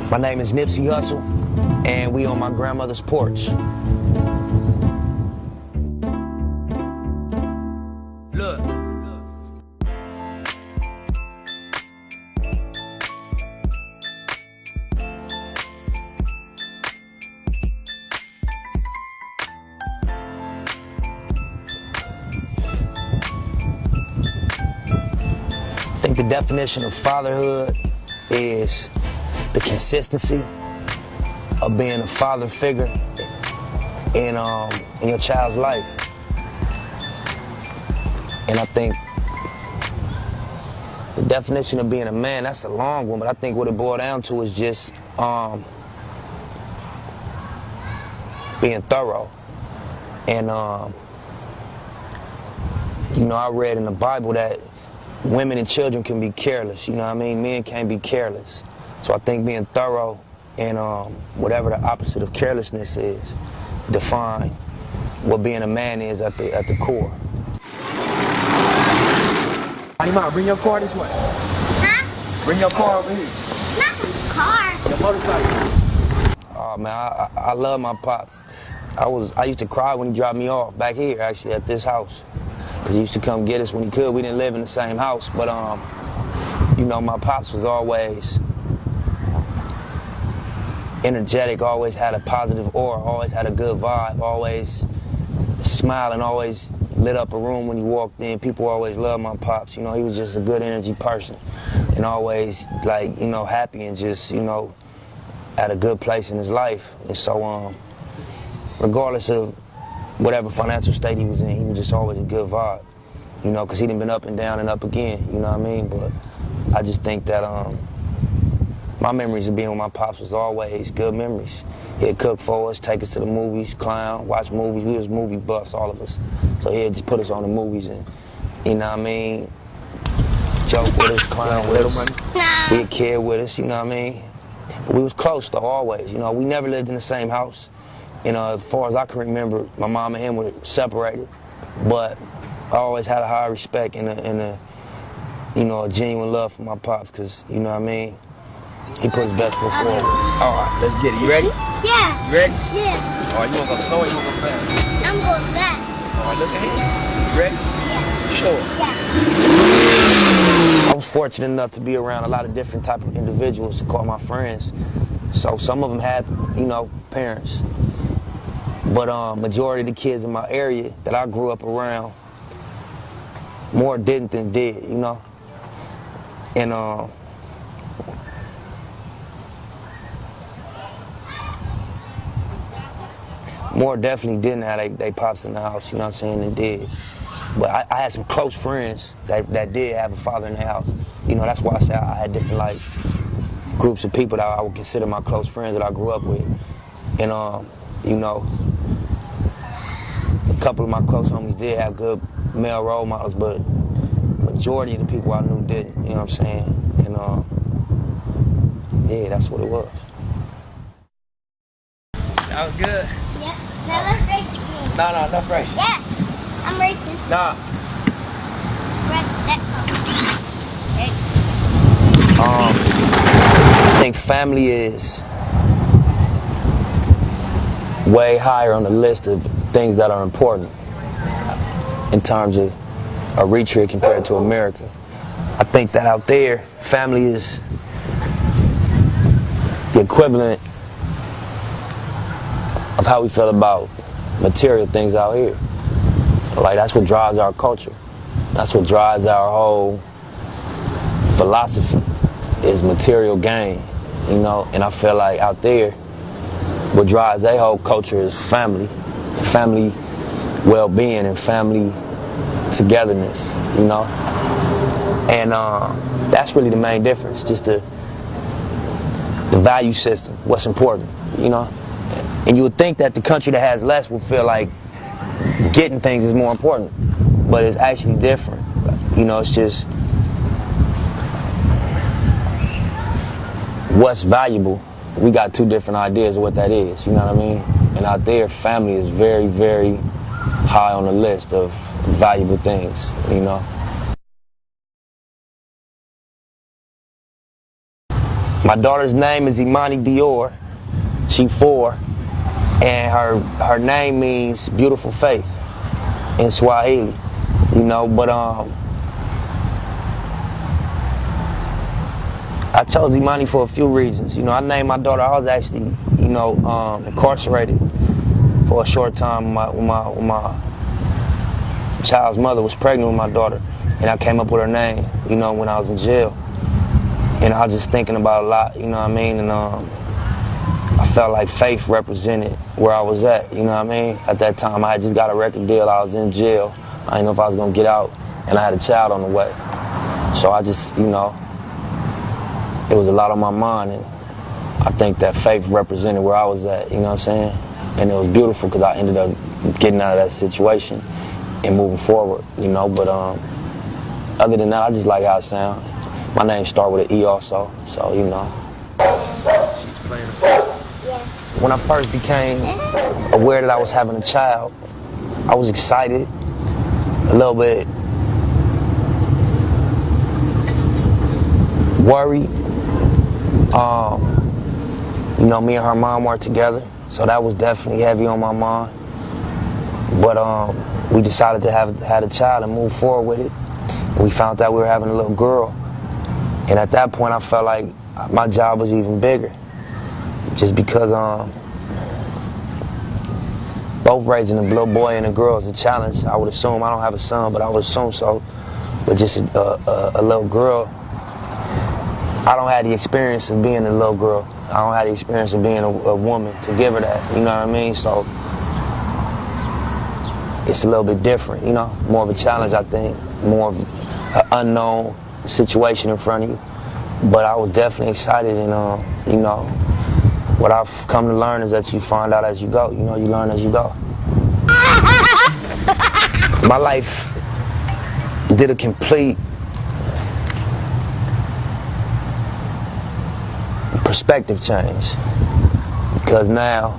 My name is Nipssy Hussle, and we on my grandmother's porch. Look. I think the definition of fatherhood is the consistency of being a father figure in your child's life. And I think the definition of being a man, that's a long one, but I think what it boiled down to is just being thorough. And you know, I read in the Bible that women and children can be careless, you know what I mean? Men can't be careless. So I think being thorough and whatever the opposite of carelessness is, define what being a man is at the core. Mom, bring your car this way. Huh? Bring your car over here. Not the car. Your motorcycle. Oh man, I love my pops. I used to cry when he dropped me off back here, actually, at this house. Cause he used to come get us when he could. We didn't live in the same house, but you know, my pops was always energetic, always had a positive aura, always had a good vibe, always smiling, always lit up a room when he walked in. People always loved my pops. You know, he was just a good energy person and always, like, you know, happy and just, you know, at a good place in his life. And so, regardless of whatever financial state he was in, he was just always a good vibe. You know, because he done been up and down and up again, you know what I mean? But I just think that my memories of being with my pops was always good memories. He'd cook for us, take us to the movies, clown, watch movies. We was movie buffs, all of us. So he'd just put us on the movies and, you know what I mean, joke with us, clown with us, be a kid with us, you know what I mean? But we was close though, always. You know, we never lived in the same house. You know, as far as I can remember, my mom and him were separated, but I always had a high respect and a you know, a genuine love for my pops, because, you know what I mean, he put his best foot forward. All right, let's get it. You ready? Yeah. You ready? Yeah. All right, you want to go slow or you want to go fast? I'm going back. All right, look ahead. You ready? Yeah. Sure. Yeah. I was fortunate enough to be around a lot of different type of individuals to call my friends. So some of them had, you know, parents. But majority of the kids in my area that I grew up around, more didn't than did, you know? And more definitely didn't have they pops in the house, you know what I'm saying, than did. But I had some close friends that did have a father in the house. You know, that's why I say I had different, like, groups of people that I would consider my close friends that I grew up with. And, you know, a couple of my close homies did have good male role models, but majority of the people I knew didn't, you know what I'm saying? And, yeah, that's what it was. That was good. Yep. Now let's race again. No, no racing. Yeah. I'm racing. Nah. I think family is way higher on the list of things that are important in terms of a retreat compared to America. I think that out there, family is the equivalent of how we feel about material things out here. Like, that's what drives our culture. That's what drives our whole philosophy, is material gain, you know? And I feel like out there, what drives their whole culture is family well-being and family togetherness, you know? And that's really the main difference, just the value system, what's important, you know? And you would think that the country that has less would feel like getting things is more important, but it's actually different. You know, it's just what's valuable. We got two different ideas of what that is, you know what I mean? And out there, family is very, very high on the list of valuable things, you know? My daughter's name is Imani Dior. She 4, and her name means beautiful faith in Swahili, you know. But I chose Imani for a few reasons. You know, I named my daughter. I was actually, you know, incarcerated for a short time when my child's mother was pregnant with my daughter, and I came up with her name, you know, when I was in jail. And I was just thinking about a lot, you know what I mean? And I felt like faith represented where I was at, you know what I mean? At that time, I had just got a record deal. I was in jail. I didn't know if I was going to get out, and I had a child on the way. So I just, you know, it was a lot on my mind, and I think that faith represented where I was at, you know what I'm saying? And it was beautiful because I ended up getting out of that situation and moving forward, you know? But other than that, I just like how it sounds. My name starts with an E also, so you know. When I first became aware that I was having a child, I was excited, a little bit worried. You know, me and her mom weren't together, so that was definitely heavy on my mind. But we decided to have a child and move forward with it. And we found out we were having a little girl. And at that point, I felt like my job was even bigger, just because both raising a little boy and a girl is a challenge. I would assume, I don't have a son, but I would assume so. But just a little girl, I don't have the experience of being a little girl. I don't have the experience of being a woman to give her that, you know what I mean? So it's a little bit different, you know, more of a challenge, I think, more of an unknown situation in front of you. But I was definitely excited, and you know, what I've come to learn is that you find out as you go. You know, you learn as you go. My life did a complete perspective change, because now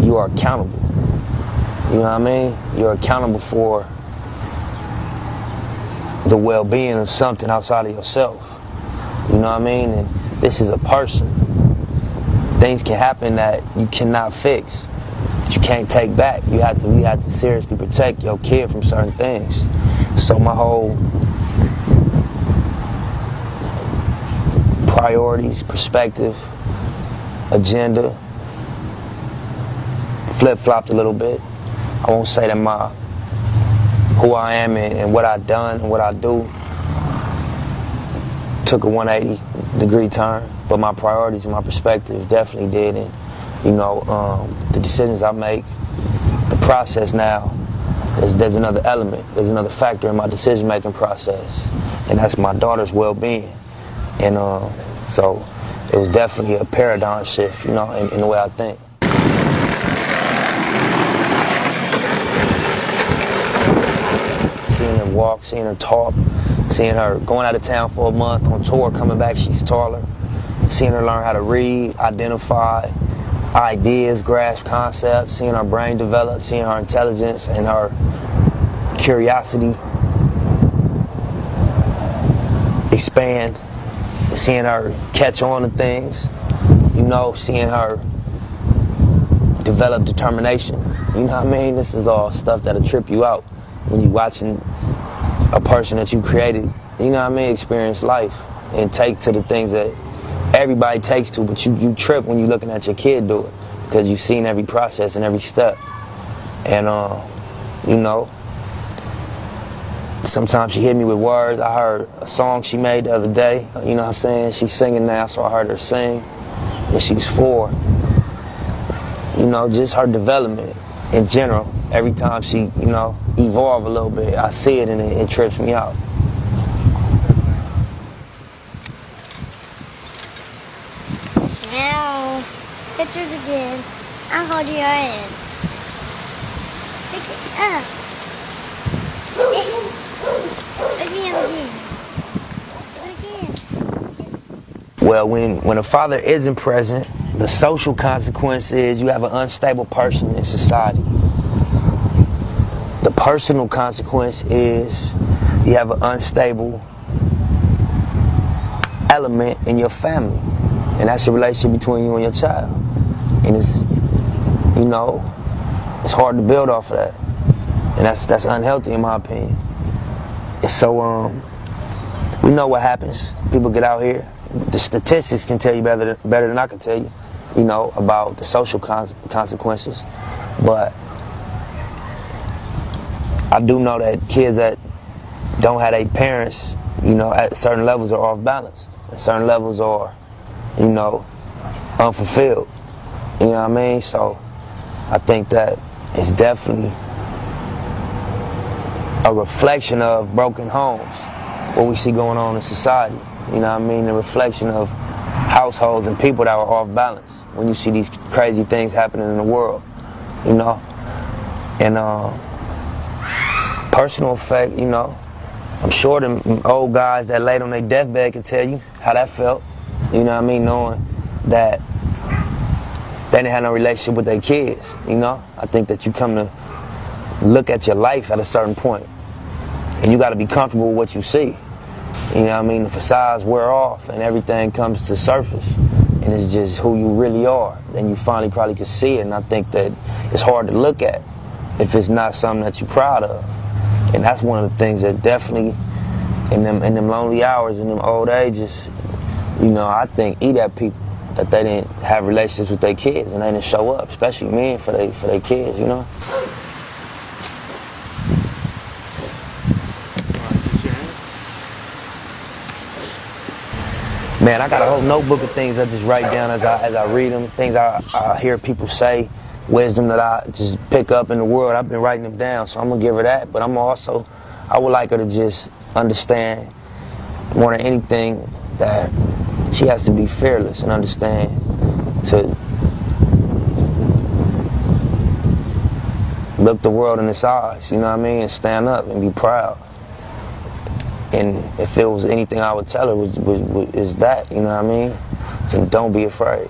you are accountable. You know what I mean? You're accountable for the well-being of something outside of yourself. You know what I mean? And this is a person. Things can happen that you cannot fix, that you can't take back. You have to seriously protect your kid from certain things. So my whole priorities, perspective, agenda flip-flopped a little bit. I won't say that who I am and what I've done and what I do took a 180-degree turn, but my priorities and my perspective definitely did. And you know, the decisions I make, the process now, there's another element, there's another factor in my decision-making process, and that's my daughter's well-being. And so it was definitely a paradigm shift, you know, in the way I think. Seeing her walk, seeing her talk, seeing her going out of town for a month on tour, coming back, she's taller. Seeing her learn how to read, identify ideas, grasp concepts, seeing her brain develop, seeing her intelligence and her curiosity expand, seeing her catch on to things, you know, seeing her develop determination. You know what I mean? This is all stuff that'll trip you out when you're watching a person that you created, you know what I mean, experience life and take to the things that everybody takes to, but you trip when you're looking at your kid do it, because you've seen every process and every step. And you know, sometimes she hit me with words. I heard a song she made the other day, you know what I'm saying? She's singing now, so I heard her sing, and she's 4. You know, just her development in general. Every time she, you know, evolve a little bit, I see it and it trips me out. Now, pictures again. I'll hold your hand. Pick it up. Again. Well, when a father isn't present, the social consequence is you have an unstable person in society. The personal consequence is you have an unstable element in your family, and that's the relationship between you and your child. And it's, you know, it's hard to build off of that, and that's unhealthy in my opinion. And so we know what happens. People get out here. The statistics can tell you better than I can tell you, you know, about the social consequences. But I do know that kids that don't have their parents, you know, at certain levels are off balance. At certain levels are, you know, unfulfilled. You know what I mean? So I think that it's definitely a reflection of broken homes, what we see going on in society. You know what I mean? A reflection of households and people that are off balance when you see these crazy things happening in the world, you know? And personal effect, you know, I'm sure them old guys that laid on their deathbed can tell you how that felt, you know what I mean, knowing that they didn't have no relationship with their kids, you know? I think that you come to look at your life at a certain point, and you got to be comfortable with what you see. You know what I mean? The facades wear off and everything comes to surface, and it's just who you really are. Then you finally probably can see it, and I think that it's hard to look at if it's not something that you're proud of. And that's one of the things that definitely, in them lonely hours, in them old ages, you know, I think eat at people, that they didn't have relationships with their kids and they didn't show up, especially men for their kids, you know? Man, I got a whole notebook of things I just write down as I read them, things I hear people say, wisdom that I just pick up in the world. I've been writing them down, so I'm going to give her that. But I would like her to just understand more than anything that she has to be fearless and understand to look the world in its eyes, you know what I mean, and stand up and be proud. And if there was anything I would tell her is that, you know what I mean? So don't be afraid.